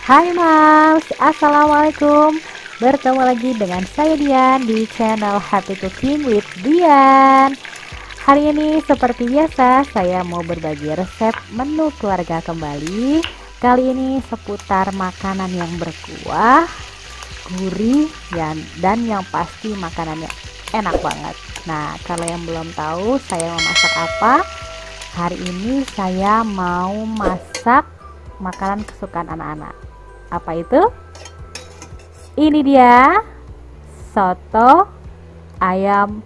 Hai Mams, Assalamualaikum. Bertemu lagi dengan saya Dian di channel Happy Cooking with Dian. Hari ini seperti biasa saya mau berbagi resep menu keluarga kembali. Kali ini seputar makanan yang berkuah, gurih, dan yang pasti makanannya enak banget. Nah, kalau yang belum tahu saya mau masak apa, hari ini saya mau masak makanan kesukaan anak-anak. Apa itu? Ini dia soto ayam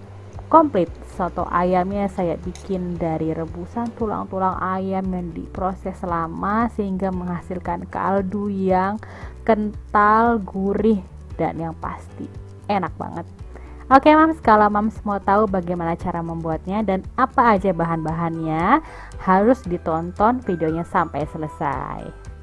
komplit. Soto ayamnya saya bikin dari rebusan tulang-tulang ayam yang diproses lama sehingga menghasilkan kaldu yang kental, gurih, dan yang pasti enak banget. Oke Mams, kalau Mams mau tahu bagaimana cara membuatnya dan apa aja bahan-bahannya, harus ditonton videonya sampai selesai.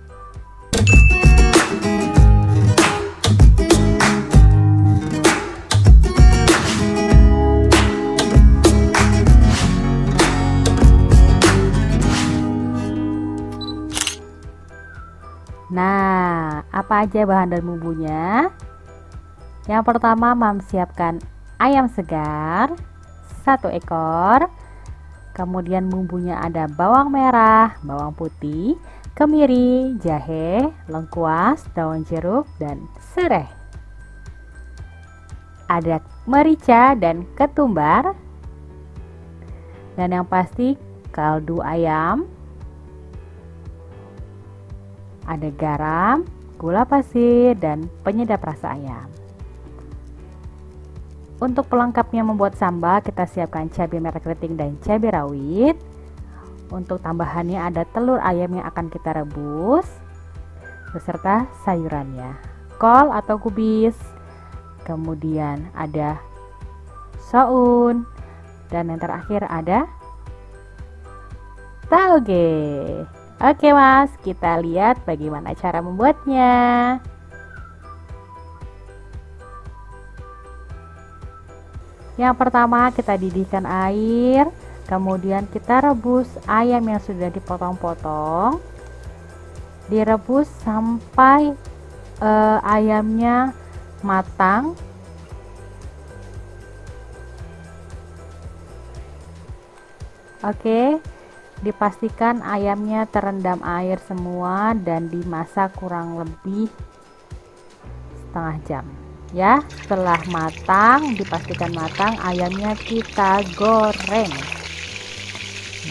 Nah, apa aja bahan dan bumbunya? Yang pertama, Mam siapkan ayam segar 1 ekor. Kemudian bumbunya ada bawang merah, bawang putih, kemiri, jahe, lengkuas, daun jeruk, dan serai. Ada merica dan ketumbar. Dan yang pasti kaldu ayam. Ada garam, gula pasir, dan penyedap rasa ayam. Untuk pelengkapnya membuat sambal, kita siapkan cabai merah keriting dan cabai rawit. Untuk tambahannya ada telur ayam yang akan kita rebus beserta sayurannya, kol atau kubis. Kemudian ada soun, dan yang terakhir ada tauge. Oke Mas, kita lihat bagaimana cara membuatnya. Yang pertama kita didihkan air, kemudian kita rebus ayam yang sudah dipotong-potong. Direbus sampai ayamnya matang. Oke. Dipastikan ayamnya terendam air semua dan dimasak kurang lebih setengah jam ya. Setelah matang, dipastikan matang, ayamnya kita goreng.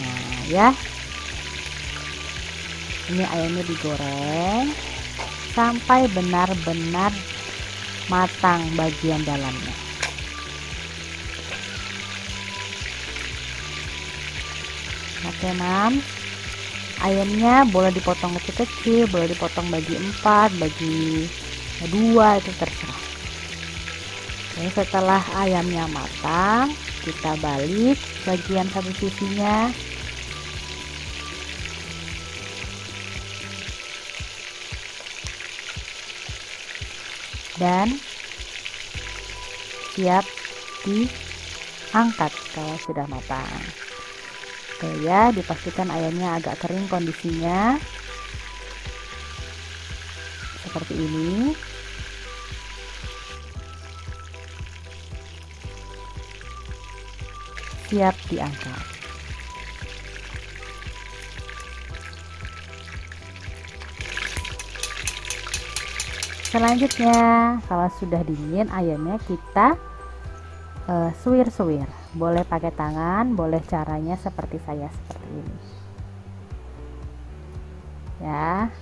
Nah ya, ini ayamnya digoreng sampai benar-benar matang bagian dalamnya. Oke Mam, ayamnya boleh dipotong kecil-kecil, boleh dipotong bagi 4, bagi 2, itu terserah. Oke, setelah ayamnya matang, kita balik bagian satu sisinya. Dan siap diangkat kalau sudah matang. Oke ya, dipastikan ayamnya agak kering kondisinya seperti ini. Siap diangkat. Selanjutnya, kalau sudah dingin ayamnya kita suwir-suwir. Boleh pakai tangan, boleh caranya seperti saya seperti ini. Ya.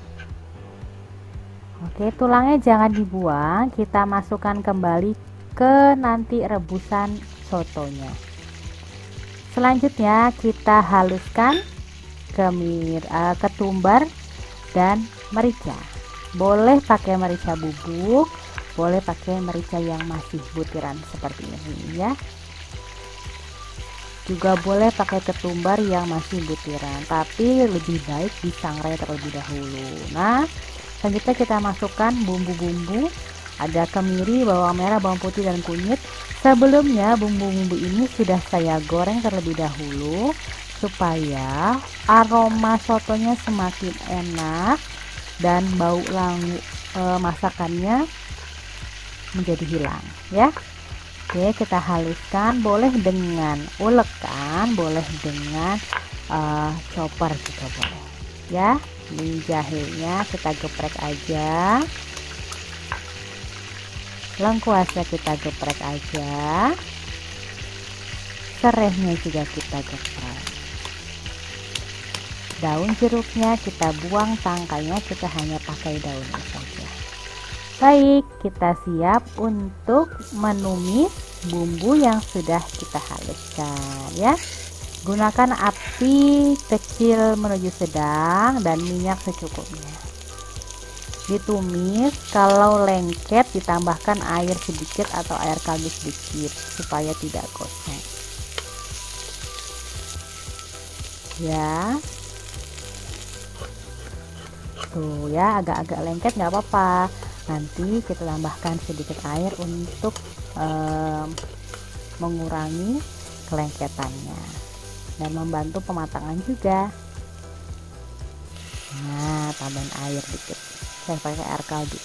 Oke, tulangnya jangan dibuang, kita masukkan kembali ke nanti rebusan sotonya. Selanjutnya kita haluskan ketumbar dan merica. Boleh pakai merica bubuk, boleh pakai merica yang masih butiran seperti ini ya. Juga boleh pakai ketumbar yang masih butiran, tapi lebih baik disangrai terlebih dahulu. Nah, selanjutnya kita masukkan bumbu-bumbu. Ada kemiri, bawang merah, bawang putih, dan kunyit. Sebelumnya bumbu-bumbu ini sudah saya goreng terlebih dahulu supaya aroma sotonya semakin enak dan bau masakannya menjadi hilang ya. Oke, kita haluskan, boleh dengan ulekan, boleh dengan chopper juga boleh ya. Ini jahenya kita geprek aja, lengkuasnya kita geprek aja, serehnya juga kita geprek, daun jeruknya kita buang tangkainya, kita hanya pakai daunnya saja. Baik, kita siap untuk menumis bumbu yang sudah kita haluskan ya. Gunakan api kecil menuju sedang dan minyak secukupnya. Ditumis, kalau lengket ditambahkan air sedikit atau air kaldu sedikit supaya tidak gosong ya. Tuh ya, agak-agak lengket nggak apa-apa, nanti kita tambahkan sedikit air untuk mengurangi kelengketannya dan membantu pematangan juga. Nah, tambahin air dikit, saya pakai air kaldu.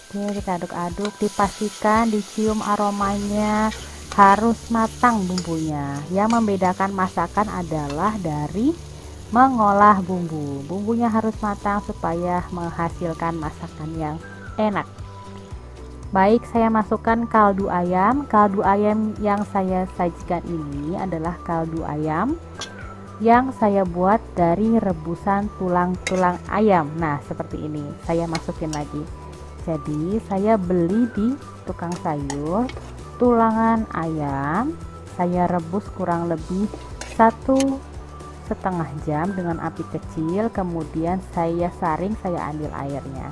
Oke, kita aduk-aduk, dipastikan dicium aromanya, harus matang bumbunya. Yang membedakan masakan adalah dari mengolah bumbu. Bumbunya harus matang supaya menghasilkan masakan yang enak. Baik, saya masukkan kaldu ayam. Kaldu ayam yang saya sajikan ini adalah kaldu ayam yang saya buat dari rebusan tulang-tulang ayam. Nah, seperti ini. Saya masukin lagi. Jadi, saya beli di tukang sayur tulangan ayam. Saya rebus kurang lebih 1,5 jam dengan api kecil, kemudian saya saring, saya ambil airnya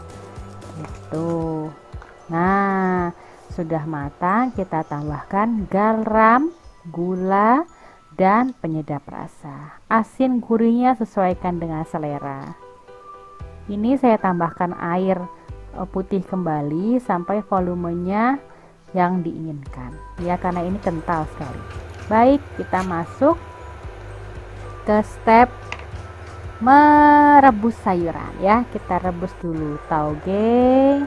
gitu. Nah, sudah matang, kita tambahkan garam, gula, dan penyedap rasa. Asin gurihnya sesuaikan dengan selera. Ini saya tambahkan air putih kembali sampai volumenya yang diinginkan ya, karena ini kental sekali. Baik, kita masuk ke step merebus sayuran ya. Kita rebus dulu tauge,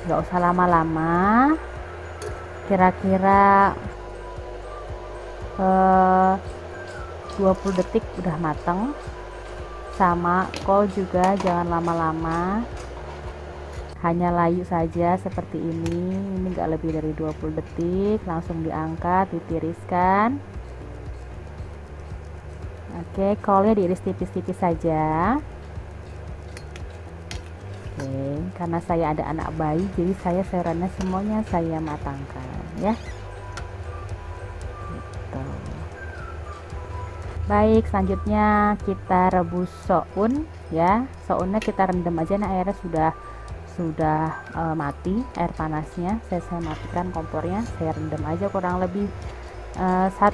nggak usah lama-lama, kira-kira 20 detik udah mateng. Sama kol juga jangan lama-lama, hanya layu saja seperti ini nggak lebih dari 20 detik, langsung diangkat, ditiriskan. Oke, kolnya diiris tipis-tipis saja. Oke, karena saya ada anak bayi, jadi saya sayurannya semuanya saya matangkan ya. Gitu. Baik, selanjutnya kita rebus soun ya. Sounnya kita rendam aja, nah airnya sudah mati air panasnya. Saya matikan kompornya, saya rendam aja kurang lebih 1,5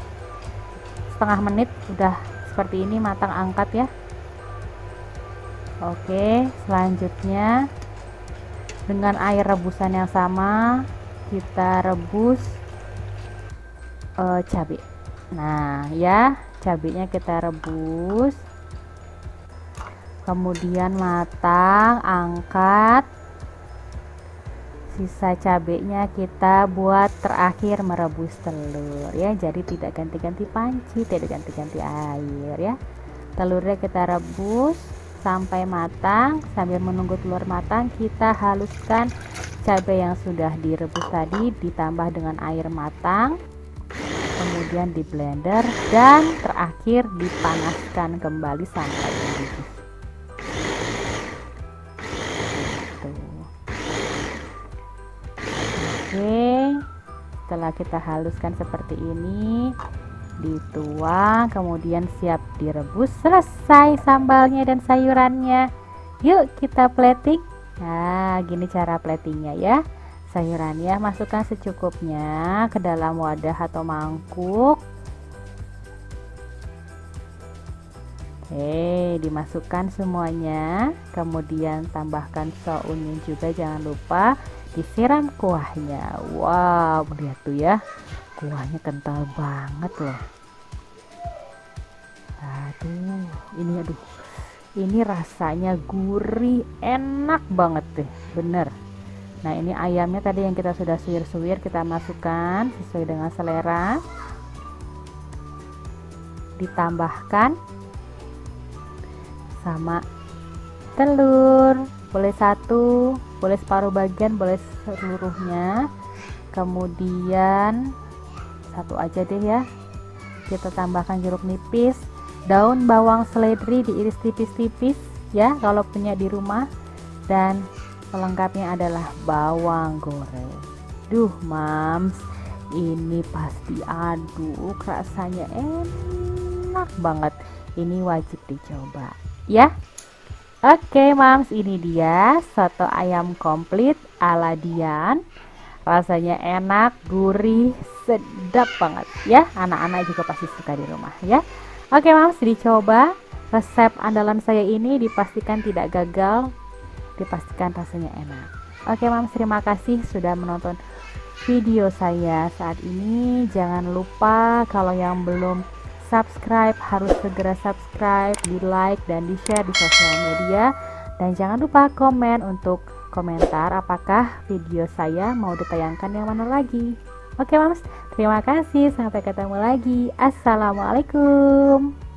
menit. Udah seperti ini matang, angkat ya. Oke, selanjutnya dengan air rebusan yang sama kita rebus cabai. Nah ya, cabainya kita rebus, kemudian matang, angkat. Sisa cabainya kita buat terakhir merebus telur ya, jadi tidak ganti-ganti panci, tidak ganti-ganti air ya. Telurnya kita rebus sampai matang. Sambil menunggu telur matang, kita haluskan cabai yang sudah direbus tadi ditambah dengan air matang, kemudian di blender dan terakhir dipanaskan kembali sampai mendidih. Oke, setelah kita haluskan seperti ini, dituang, kemudian siap direbus. Selesai sambalnya dan sayurannya. Yuk kita plating. Nah, gini cara platingnya ya. Sayurannya masukkan secukupnya ke dalam wadah atau mangkuk. Oke, dimasukkan semuanya, kemudian tambahkan sounnya juga, jangan lupa disiram kuahnya. Wow, lihat tuh ya, kuahnya kental banget loh. Aduh, ini Ini rasanya gurih, enak banget deh, bener. Nah, ini ayamnya tadi yang kita sudah suwir-suwir, kita masukkan sesuai dengan selera. Ditambahkan sama telur, boleh satu, boleh separuh bagian, boleh seluruhnya. Kemudian satu aja deh ya. Kita tambahkan jeruk nipis, daun bawang seledri diiris tipis-tipis ya kalau punya di rumah, dan pelengkapnya adalah bawang goreng. Duh mams, ini pasti aduk rasanya enak banget, ini wajib dicoba ya. Oke mams, ini dia soto ayam komplit ala Dian. Rasanya enak, gurih, sedap banget ya. Anak-anak juga pasti suka di rumah ya. Oke mams, dicoba. Resep andalan saya ini dipastikan tidak gagal, dipastikan rasanya enak. Oke mams, terima kasih sudah menonton video saya saat ini. Jangan lupa kalau yang belum subscribe harus segera subscribe, di like dan di share di sosial media. Dan jangan lupa komen untuk komentar apakah video saya mau ditayangkan yang mana lagi. Oke mams, terima kasih, sampai ketemu lagi. Assalamualaikum.